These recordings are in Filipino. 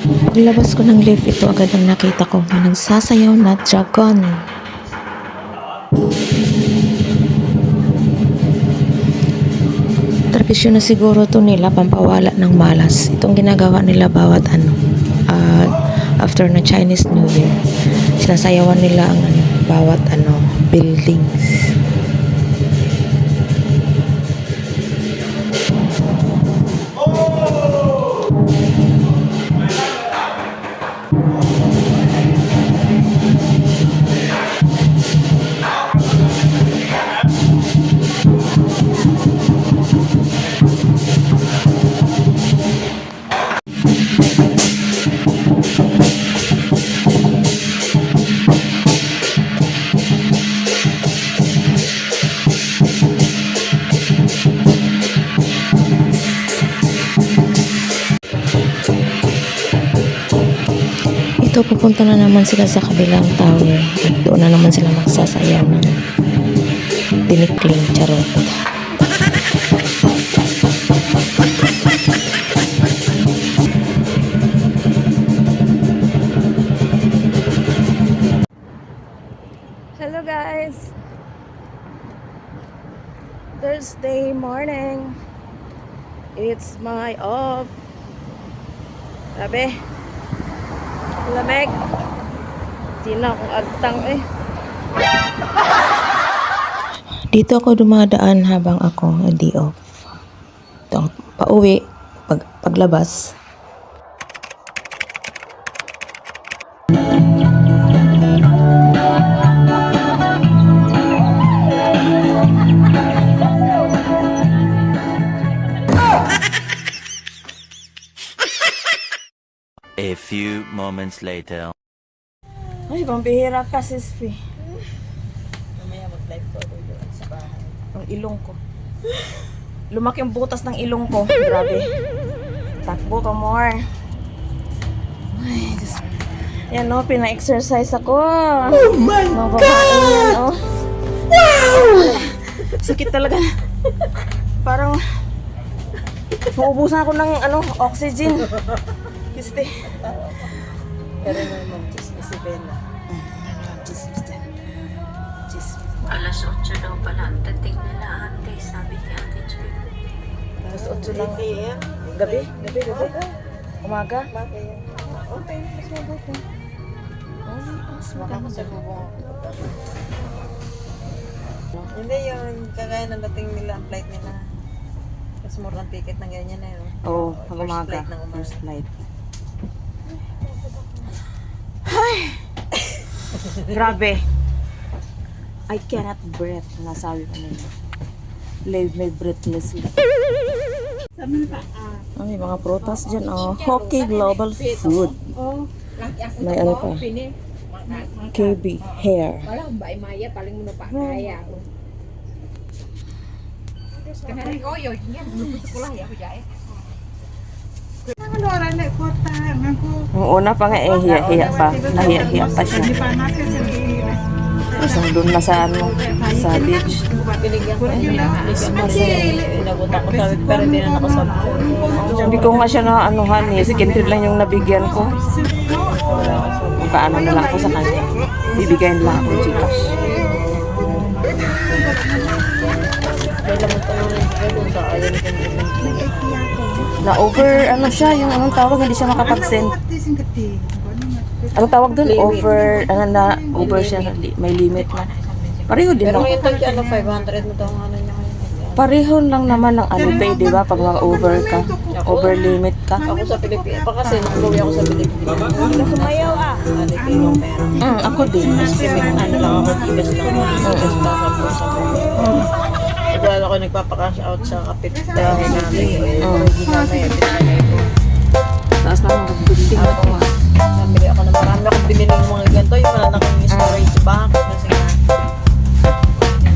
Paglabas ko ng lift, ito agad ang nakita ko. May nagsasayaw na dragon. Tradisyon na siguro to nila, pampawala ng malas. Itong ginagawa nila bawat after na Chinese New Year. Sinasayawan nila ang bawat buildings. Ito, pupunta na naman sila sa kabilang tower at doon na naman sila magsasayaw ng tinikling charot. Hello guys! Thursday morning. It's my off. Grabe. Lamig. Sino akong agtang eh. Dito ako dumadaan habang ako di off. Ito, pauwi, paglabas. A few moments later. Ay, pambihira ka, Sispi. Mamaya mag-live ko doon sa bahay. Ang ilong ko. Lumaki ang butas ng ilong ko. Grabe. Takbo pa more. Ay, Diyos. Yan o, pina-exercise ako. Oh my God! Yan, oh. Wow! Sakit talaga. Parang maubusan ako ng oxygen. Kiste. Pero naman, chismis si Bella. Chismis dyan. Chismis. Alas 8 daw pala ang dating nila ate, sabi ni Ate Joy. Alas 8 lang. PM? Gabi? Umaga? Okay, mas mabuti. Mas Baka maganda. sa bubong. Hindi yung kagaya ng dating nila, ang flight nila. Mas mura ang ticket ng ganyan na yun. Oo, pag First umaga. flight ng umaga. First flight. Grabe. I cannot breathe. Nasabi ko nila. Leave me breathlessly. May mga prutas dyan. Hockey Global Food. May ano pa. KB Hair. Wala akong bae maya, paling mo na pa kaya ako. Kanari ko, yun, yan, lupos sa kulay ako dyan. Ang una pa nga hiya-hiya pa. Nahiya-hiya pa siya. Isang doon na sa beach. Binigyan ko rin nila. Kasi inabutan ko sabi, pero hindi na nakasabi. Hindi ko nga siya na anuhan eh. Secondary lang yung nabigyan ko. Paano na lang ko sa kanya. Bibigyan lang ako ng Gcash. Dahil naman tayo rin doon sa ayaw ni Kendrick. Na-over, siya, yung anong tawag, hindi siya makapag-send. Anong tawag doon? Over, over siya, may limit na. Pareho din Pero lang. ngayon tayo 500 mo daw ang ano niya ngayon. Pareho lang naman ng pay, di ba? Pag over ka, over limit ka. Ako sa Pilipinas, pa kasi nag-uwi ako sa Pilipinas. Hindi ka sumayaw Pilipinong pera. Ako din. Ano lang ako, ibas lang ako. Ibas lang ako sa Igual ako nagpapakash out sa kapitbahay namin. Hindi na may pinagay ko. Taas na ang building na ito. Namili ako ng marami akong binili ng mga ganito. Yung wala na akong storage sa bahay. Kasi nga,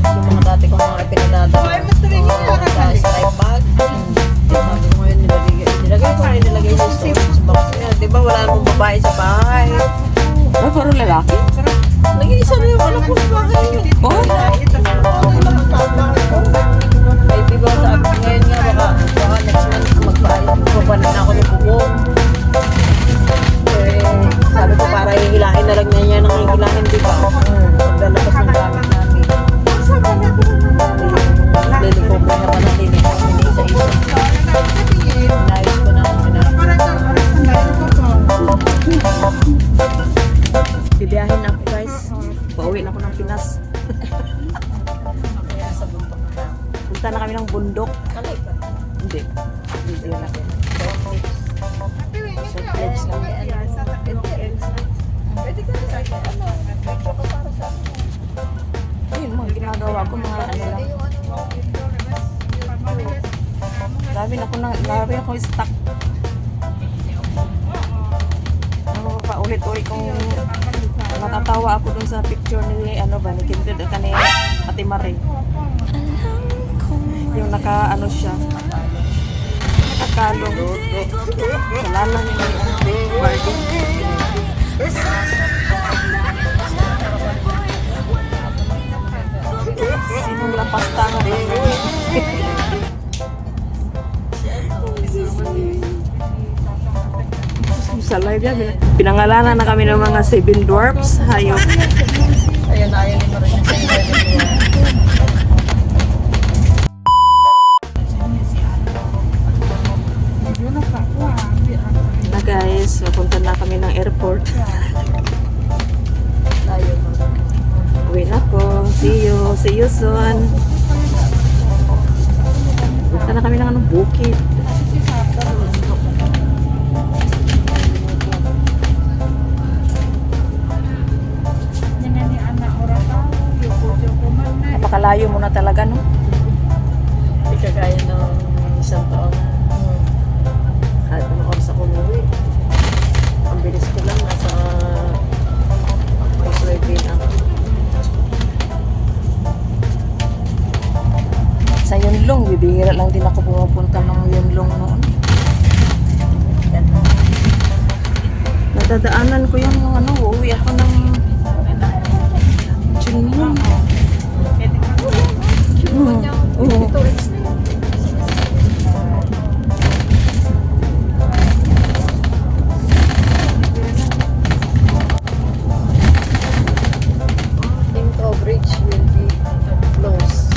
yung mga dati kong mga pinadadala. Sa slime bag. Sabi ko ngayon, nilagay ko rin nilagay sa storage box niya. Diba wala namang babae sa bahay. Ay, parang lalaki. Nag-iisa na yung anak ko sa bahay. Oh? Ay, diba sabi ko ngayon nga, baka next month magpapalit ako ng bubong. ako stuck. Ano pa ulit-ulit kong natatawa ako dun sa picture ni ano ba ni Kindred at ni Ate Marie. Yung naka ano siya. Nakakalong. Kalala ni Barbie. Sinong lapastangan sa live yan. Pinangalanan na kami ng mga 7 dwarfs. Hayop. Ayun na, ayun ni Marie. Na guys, papunta na kami ng airport. Tayo mo. Uwi na po. See you soon. Punta na kami ng anong bukid. Napakalayo mo na talaga, no? Hindi kagaya ng isang taon. Kahit anong oras ako umuwi. Ang bilis ko lang, nasa Australia na. Sa Yunlong, bibihira lang din ako pumupunta ng Yunlong noon. Nadadaanan ko yung ano, uuwi ako ng Yunlong. Oo. Tingko Bridge will be closed.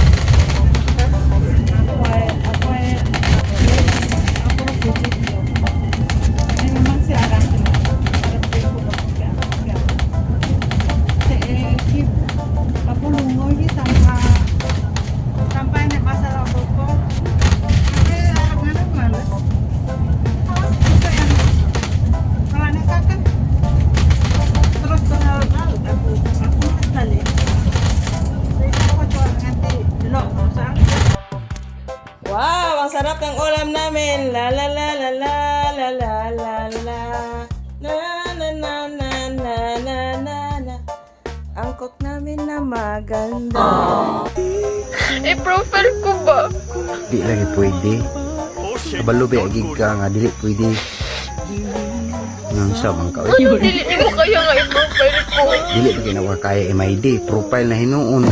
Wow, ang sarap ng ulam namin. La la la la la la la la la. Na na na na na na na na. Ang cook namin na maganda. I-profile ko ba? Di lagi pwede. Kabalo ba agig ka nga dili pwede. Nang sa bang ka. Dili mo kaya nga i-profile ko. Dili ba ginawa kaya MID profile na hinuon.